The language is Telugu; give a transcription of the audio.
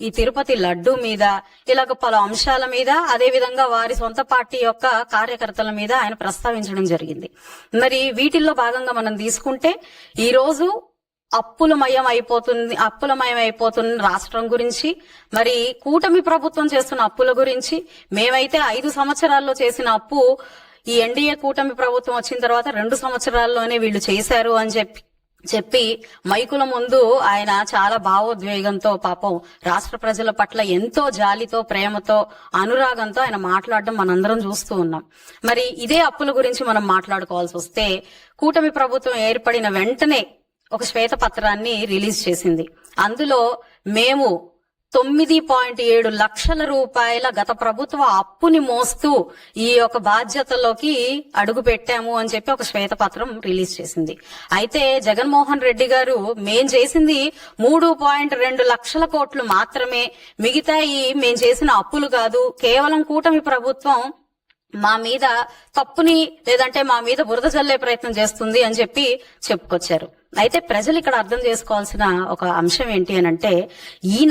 ఈ తిరుపతి లడ్డు మీద ఇలాగ పలు అంశాల మీద అదే విధంగా వారి సొంత పార్టీ యొక్క కార్యకర్తల మీద ఆయన ప్రస్తావించడం జరిగింది. మరి వీటిల్లో భాగంగా మనం తీసుకుంటే ఈ రోజు అప్పులమయం అయిపోతున్న రాష్ట్రం గురించి, మరి కూటమి ప్రభుత్వం చేస్తున్న అప్పుల గురించి, మేమైతే 5 సంవత్సరాల్లో చేసిన అప్పు ఈ ఎన్డీఏ కూటమి ప్రభుత్వం వచ్చిన తర్వాత 2 సంవత్సరాల్లోనే వీళ్ళు చేశారు అని చెప్పి మైకుల ముందు ఆయన చాలా భావోద్వేగంతో పాపం రాష్ట్ర ప్రజల పట్ల ఎంతో జాలితో, ప్రేమతో, అనురాగంతో ఆయన మాట్లాడడం మనందరం చూస్తూ ఉన్నాం. మరి ఇదే అప్పుల గురించి మనం మాట్లాడుకోవాల్సి వస్తే కూటమి ప్రభుత్వం ఏర్పడిన వెంటనే ఒక శ్వేతపత్రాన్ని రిలీజ్ చేసింది. అందులో మేము 9.7 లక్షల రూపాయల గత ప్రభుత్వ అప్పుని మోస్తూ ఈ యొక్క బాధ్యతలోకి అడుగు పెట్టాము అని చెప్పి ఒక శ్వేతపత్రం రిలీజ్ చేసింది. అయితే జగన్మోహన్ రెడ్డి గారు మేం చేసింది 3.2 లక్షల కోట్లు మాత్రమే, మిగతా మేం చేసిన అప్పులు కాదు, కేవలం కూటమి ప్రభుత్వం మా మీద తప్పుని లేదంటే మా మీద బురద జల్లే ప్రయత్నం చేస్తుంది అని చెప్పి చెప్పుకొచ్చారు. అయితే ప్రజలు ఇక్కడ అర్థం చేసుకోవాల్సిన ఒక అంశం ఏంటి అని అంటే, ఈయన